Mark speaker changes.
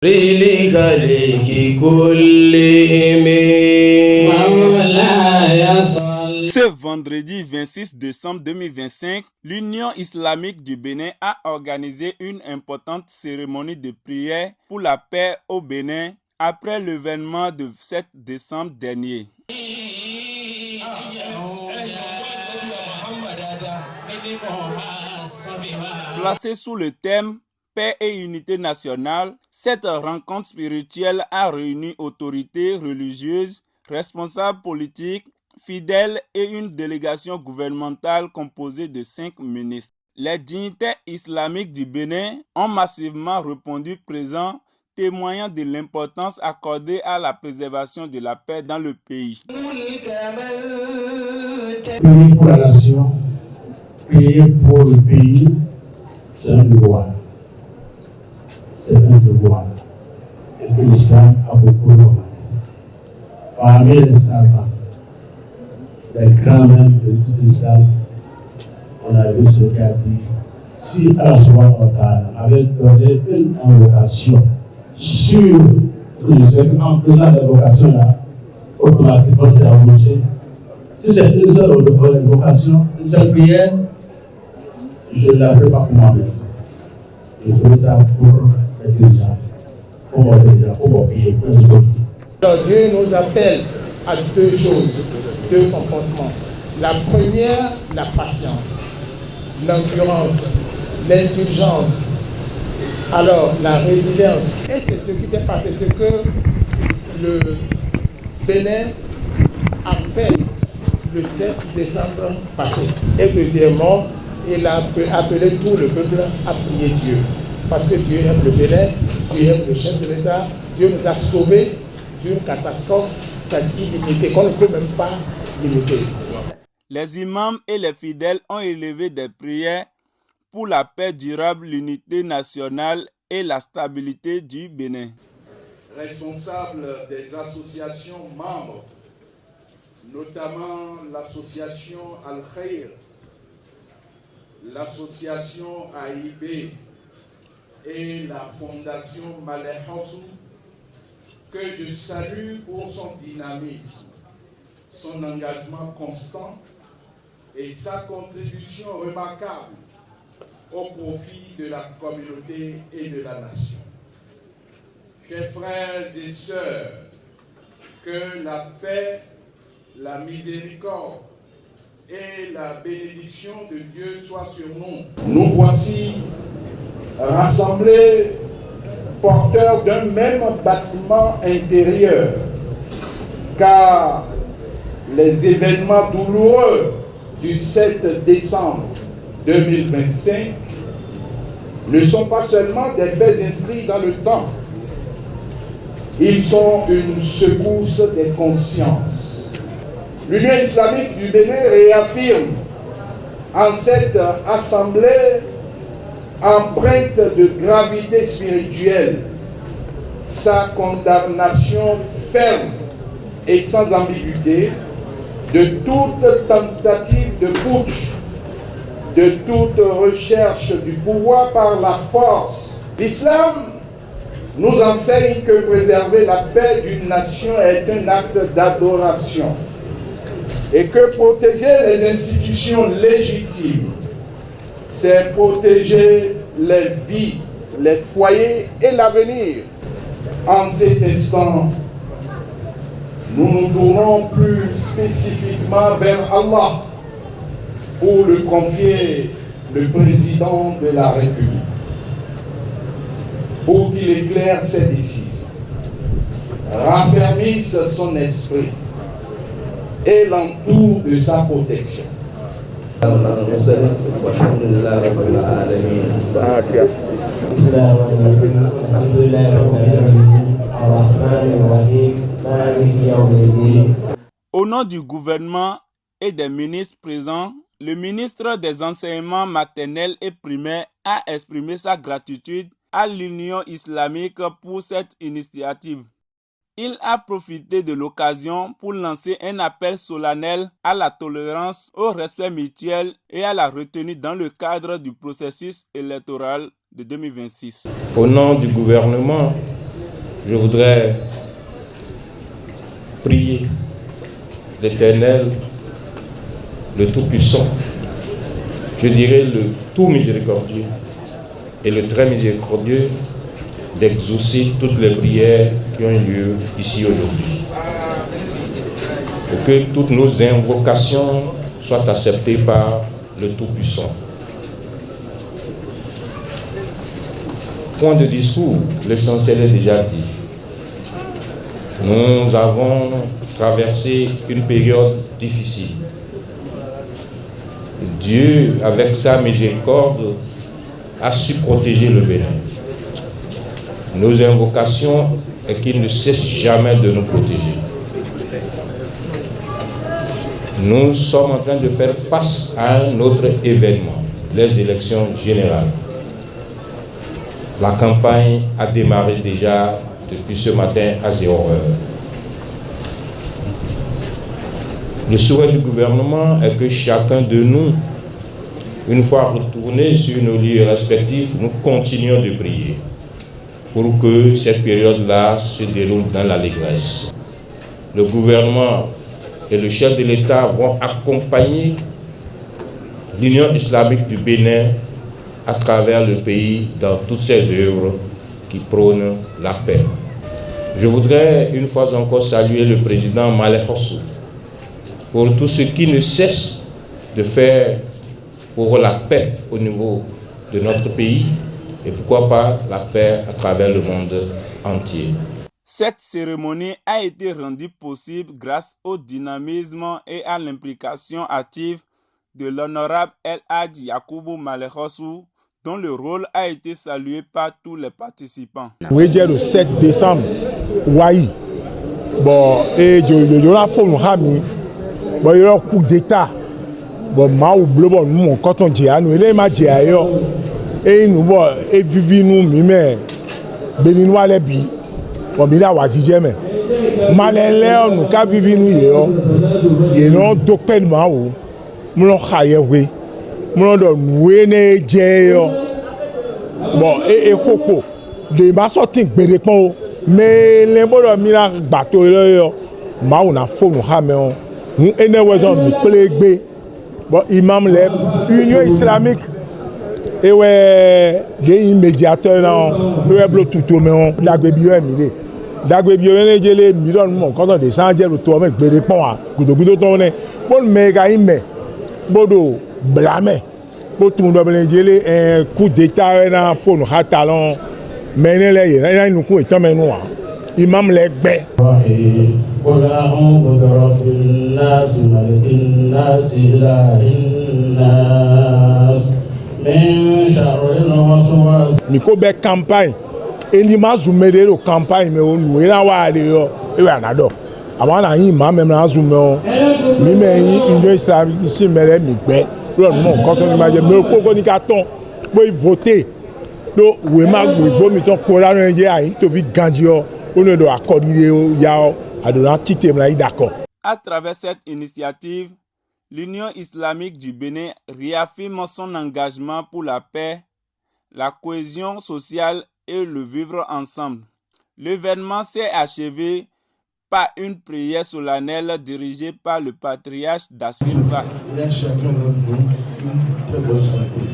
Speaker 1: Ce vendredi 26 décembre 2025, l'Union islamique du Bénin a organisé une importante cérémonie de prière pour la paix au Bénin après l'événement de 7 décembre dernier. Placée sous le thème Paix et unité nationale, cette rencontre spirituelle a réuni autorités religieuses, responsables politiques, fidèles et une délégation gouvernementale composée de 5 ministres. Les dignitaires islamiques du Bénin ont massivement répondu présents, témoignant de l'importance accordée à la préservation de la paix dans le pays.
Speaker 2: Prier pour la nation, prier pour le pays, c'est un devoir. C'est un devoir. Et que l'islam a beaucoup demandé. Parmi les savants, les grands mêmes de tout l'islam, on a vu ce qu'a dit. Si Allah avait donné une invocation sur le secret, en faisant l'invocation là, automatiquement c'est annoncé. Si c'est une seule invocation, une seule prière, je ne la fais pas pour moi-même. Je fais ça pour les dirigeants, pour mon pays, pour les autorités.
Speaker 3: Dieu nous appelle à deux choses, deux comportements. La première, la patience, l'endurance, l'indulgence, alors la résilience. Et c'est ce qui s'est passé, ce que le Bénin a fait le 7 décembre passé. Et deuxièmement, il a appelé tout le peuple à prier Dieu. Parce que Dieu aime le Bénin, Dieu aime le chef de l'État, Dieu nous a sauvés d'une catastrophe illimitée qu'on ne peut même pas limiter.
Speaker 1: Les imams et les fidèles ont élevé des prières pour la paix durable, l'unité nationale et la stabilité du Bénin.
Speaker 4: Responsables des associations membres, notamment l'association Al-Khair, l'association AIB et la fondation Maleh Hassou, que je salue pour son dynamisme, son engagement constant et sa contribution remarquable au profit de la communauté et de la nation. Chers frères et sœurs, que la paix, la miséricorde et la bénédiction de Dieu soient sur nous. Nous voici rassemblés porteurs d'un même bâtiment intérieur, car les événements douloureux du 7 décembre 2025 ne sont pas seulement des faits inscrits dans le temps, ils sont une secousse des consciences. L'Union islamique du Bénin réaffirme en cette assemblée empreinte de gravité spirituelle sa condamnation ferme et sans ambiguïté de toute tentative de putsch, de toute recherche du pouvoir par la force. L'islam nous enseigne que préserver la paix d'une nation est un acte d'adoration et que protéger les institutions légitimes, c'est protéger les vies, les foyers et l'avenir. En cet instant, nous nous tournons plus spécifiquement vers Allah pour lui confier le président de la République, pour qu'il éclaire ses décisions, raffermisse son esprit et l'entoure de sa protection.
Speaker 1: Au nom du gouvernement et des ministres présents, le ministre des enseignements maternels et primaires a exprimé sa gratitude à l'Union islamique pour cette initiative. Il a profité de l'occasion pour lancer un appel solennel à la tolérance, au respect mutuel et à la retenue dans le cadre du processus électoral de 2026.
Speaker 5: Au nom du gouvernement Je voudrais prier l'Éternel, le Tout-Puissant, je dirais le Tout Miséricordieux et le Très Miséricordieux, d'exaucer toutes les prières qui ont lieu ici aujourd'hui. Et que toutes nos invocations soient acceptées par le Tout-Puissant. Point de discours, l'essentiel est déjà dit. Nous avons traversé une période difficile. Dieu, avec sa miséricorde, a su protéger le Bénin. Nos invocations est qu'il ne cesse jamais de nous protéger. Nous sommes en train de faire face à un autre événement, les élections générales. La campagne a démarré déjà depuis ce matin à 0h. Le souhait du gouvernement est que chacun de nous, une fois retourné sur nos lieux respectifs, nous continuons de prier pour que cette période-là se déroule dans l'allégresse. Le gouvernement et le chef de l'État vont accompagner l'Union islamique du Bénin à travers le pays dans toutes ses œuvres qui prônent la paix. Je voudrais une fois encore saluer le président Malek Hossou pour tout ce qu'il ne cesse de faire pour la paix au niveau de notre pays et pourquoi pas la paix à travers le monde entier.
Speaker 1: Cette cérémonie a été rendue possible grâce au dynamisme et à l'implication active de l'honorable El Hadji Yakubu Malek Hossou, dont le rôle a été salué par tous les participants.
Speaker 6: Oui, le 7 décembre, oui. Bon, et je la fais bon, il y a un coup d'état. Bon, Mao Blobo, nous, quand on dit à nous, il est ma dit ailleurs. Et nous, bon, et vivi nous, mais Béninois les bi. Bon, il a wadi jamais. Malheur, nous, quand vivi nous, il y a un docteur Mao. Nous l'avons chaillé, oui. Nous l'avons noué, bon, et Coco. Les maçons sont bénéfiques. Mais les bons de bateau, Mao n'a pas nous ramener. Nous avons nous bon, imam l'Union islamique et ouais des médiateurs dans le blotuto mais on l'agbébio emile l'agbébio ne jele million mon quand on descend le tour avec béré pon a gudo tourner bon méga ime bodo blâmer pour tout monde ben jele un coup d'état dans phone hatalon mais les nous coup étant mais nous imam l'egbe Niko be campagne et l'imam zoomé le campagne mais on est là wa yo et wa nado avant na yin ma même na zoomé mi mais une islamique ici mais mi gbe lo mo quand on imagine mais ko ni carton bo voter do we ma gbo mi ton ko la ran je ayin to fi gandio on ne doit accorder ya adona quitter la d'accord.
Speaker 1: À travers cette initiative, l'Union islamique du Bénin réaffirme son engagement pour la paix, la cohésion sociale et le vivre ensemble. L'événement s'est achevé par une prière solennelle dirigée par le patriarche Da Silva.
Speaker 2: Il y a chacun d'entre nous une très bonne santé.